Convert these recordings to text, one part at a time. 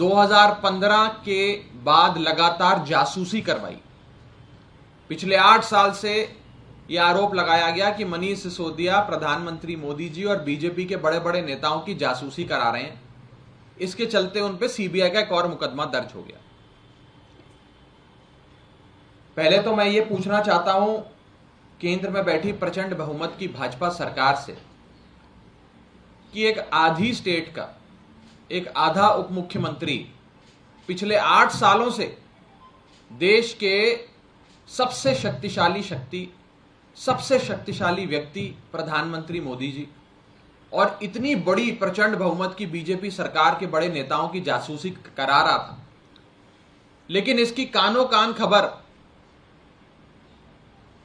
2015 के बाद लगातार जासूसी करवाई। पिछले 8 साल से यह आरोप लगाया गया कि मनीष सिसोदिया प्रधानमंत्री मोदी जी और बीजेपी के बड़े बड़े नेताओं की जासूसी करा रहे हैं। इसके चलते उन पे सीबीआई का एक और मुकदमा दर्ज हो गया। पहले तो मैं ये पूछना चाहता हूं केंद्र में बैठी प्रचंड बहुमत की भाजपा सरकार से कि एक आधी स्टेट का एक आधा उप मुख्यमंत्री पिछले 8 सालों से देश के सबसे शक्तिशाली व्यक्ति प्रधानमंत्री मोदी जी और इतनी बड़ी प्रचंड बहुमत की बीजेपी सरकार के बड़े नेताओं की जासूसी करा रहा था, लेकिन इसकी कानो कान खबर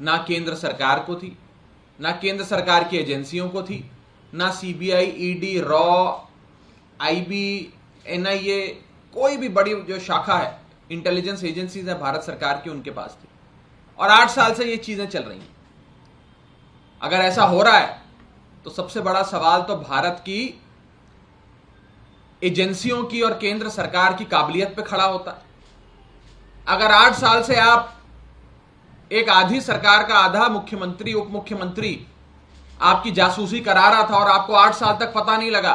ना केंद्र सरकार को थी, ना केंद्र सरकार की एजेंसियों को थी, ना CBI, ED, raw, IB, NIA, कोई भी बड़ी जो शाखा है इंटेलिजेंस एजेंसीज है भारत सरकार की, उनके पास थी। और 8 साल से ये चीजें चल रही हैं। अगर ऐसा हो रहा है तो सबसे बड़ा सवाल तो भारत की एजेंसियों की और केंद्र सरकार की काबिलियत पे खड़ा होता है। अगर 8 साल से आप एक आधी सरकार का आधा मुख्यमंत्री, उप मुख्यमंत्री आपकी जासूसी करा रहा था और आपको 8 साल तक पता नहीं लगा,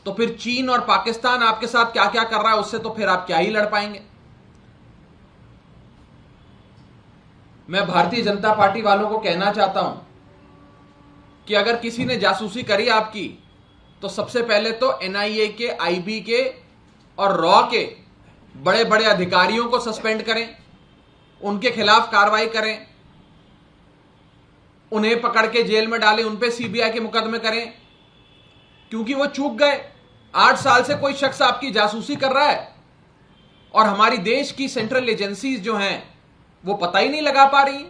तो फिर चीन और पाकिस्तान आपके साथ क्या क्या कर रहा है, उससे तो फिर आप क्या ही लड़ पाएंगे। मैं भारतीय जनता पार्टी वालों को कहना चाहता हूं कि अगर किसी ने जासूसी करी आपकी, तो सबसे पहले तो एनआईए के, आईबी के और रॉ के बड़े बड़े अधिकारियों को सस्पेंड करें, उनके खिलाफ कार्रवाई करें, उन्हें पकड़ के जेल में डालें, उन पे सीबीआई के मुकदमे करें, क्योंकि वो चूक गए। 8 साल से कोई शख्स आपकी जासूसी कर रहा है और हमारी देश की सेंट्रल एजेंसीज जो हैं वो पता ही नहीं लगा पा रही।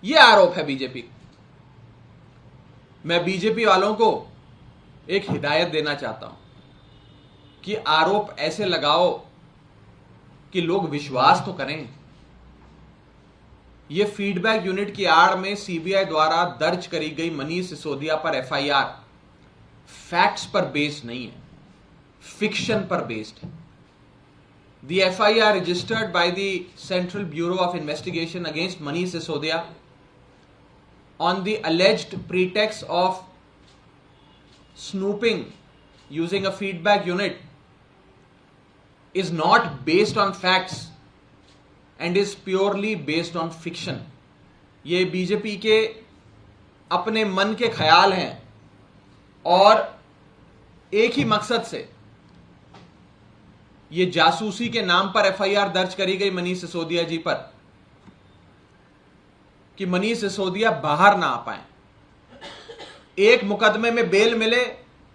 ये आरोप है बीजेपी। मैं बीजेपी वालों को एक हिदायत देना चाहता हूं कि आरोप ऐसे लगाओ कि लोग विश्वास तो करें। यह फीडबैक यूनिट की आड़ में सीबीआई द्वारा दर्ज करी गई मनीष सिसोदिया पर एफआईआर फैक्ट्स पर बेस्ड नहीं है, फिक्शन पर बेस्ड है। The FIR registered by the Central Bureau of Investigation against Manish Sisodia on the alleged pretext of snooping using a feedback unit is not based on facts and is purely based on fiction. ये BJP के अपने मन के ख्याल हैं और एक ही मकसद से ये जासूसी के नाम पर एफआईआर दर्ज करी गई मनीष सिसोदिया जी पर कि मनीष सिसोदिया बाहर ना आ पाए। एक मुकदमे में बेल मिले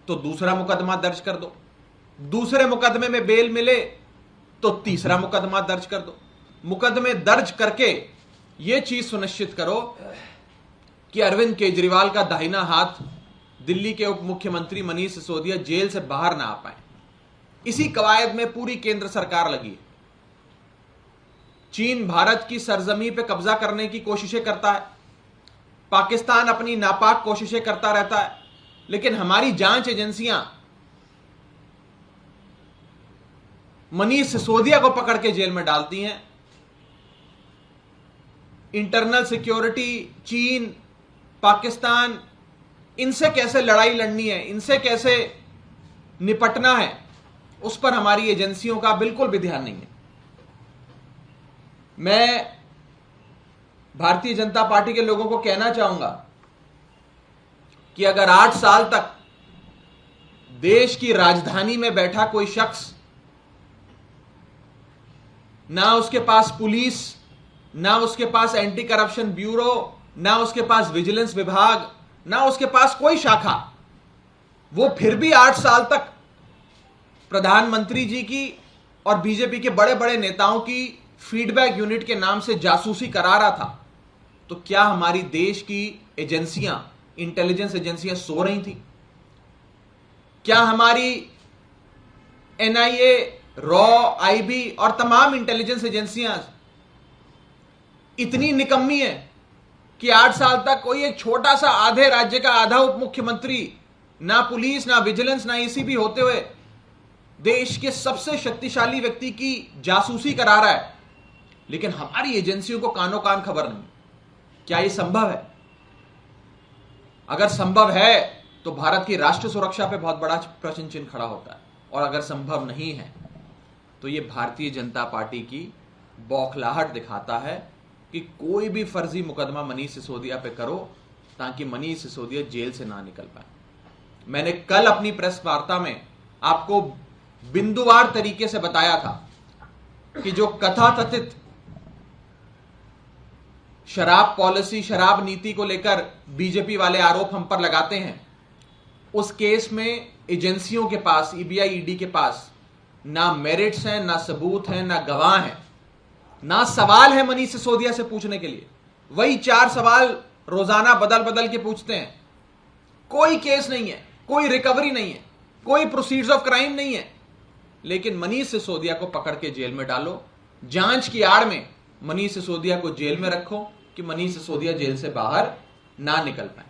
तो दूसरा मुकदमा दर्ज कर दो, दूसरे मुकदमे में बेल मिले तो तीसरा मुकदमा दर्ज कर दो। मुकदमे दर्ज करके यह चीज सुनिश्चित करो कि अरविंद केजरीवाल का दाहिना हाथ दिल्ली के उप मुख्यमंत्री मनीष सिसोदिया जेल से बाहर ना आ पाए। इसी कवायद में पूरी केंद्र सरकार लगी है। चीन भारत की सरजमी पे कब्जा करने की कोशिशें करता है, पाकिस्तान अपनी नापाक कोशिशें करता रहता है, लेकिन हमारी जांच एजेंसियां मनीष सिसोदिया को पकड़ के जेल में डालती हैं। इंटरनल सिक्योरिटी, चीन, पाकिस्तान, इनसे कैसे लड़ाई लड़नी है, इनसे कैसे निपटना है, उस पर हमारी एजेंसियों का बिल्कुल भी ध्यान नहीं है। मैं भारतीय जनता पार्टी के लोगों को कहना चाहूंगा कि अगर 8 साल तक देश की राजधानी में बैठा कोई शख्स, ना उसके पास पुलिस, ना उसके पास एंटी करप्शन ब्यूरो, ना उसके पास विजिलेंस विभाग, ना उसके पास कोई शाखा, वो फिर भी 8 साल तक प्रधानमंत्री जी की और बीजेपी के बड़े बड़े नेताओं की फीडबैक यूनिट के नाम से जासूसी करा रहा था, तो क्या हमारी देश की एजेंसियां, इंटेलिजेंस एजेंसियां सो रही थी? क्या हमारी एनआईए, रॉ, आईबी और तमाम इंटेलिजेंस एजेंसियां इतनी निकम्मी है कि 8 साल तक कोई एक छोटा सा आधे राज्य का आधा उप मुख्यमंत्री, ना पुलिस, ना विजिलेंस, ना ईसीबी होते हुए देश के सबसे शक्तिशाली व्यक्ति की जासूसी करा रहा है, लेकिन हमारी एजेंसियों को कानो कान खबर नहीं। क्या यह संभव है? अगर संभव है तो भारत की राष्ट्र सुरक्षा पे बहुत बड़ा प्रश्न चिन्ह खड़ा होता है, और अगर संभव नहीं है तो यह भारतीय जनता पार्टी की बौखलाहट दिखाता है कि कोई भी फर्जी मुकदमा मनीष सिसोदिया पे करो ताकि मनीष सिसोदिया जेल से ना निकल पाए। मैंने कल अपनी प्रेस वार्ता में आपको बिंदुवार तरीके से बताया था कि जो कथाकथित शराब पॉलिसी, शराब नीति को लेकर बीजेपी वाले आरोप हम पर लगाते हैं, उस केस में एजेंसियों के पास, ईबीआई, ईडी के पास ना मेरिट्स हैं, ना सबूत हैं, ना गवाह हैं, ना सवाल है मनीष सिसोदिया से पूछने के लिए। वही 4 सवाल रोजाना बदल बदल के पूछते हैं। कोई केस नहीं है, कोई रिकवरी नहीं है, कोई प्रोसीड्स ऑफ क्राइम नहीं है, लेकिन मनीष सिसोदिया को पकड़ के जेल में डालो। जांच की आड़ में मनीष सिसोदिया को जेल में रखो कि मनीष सिसोदिया जेल से बाहर ना निकल पाए।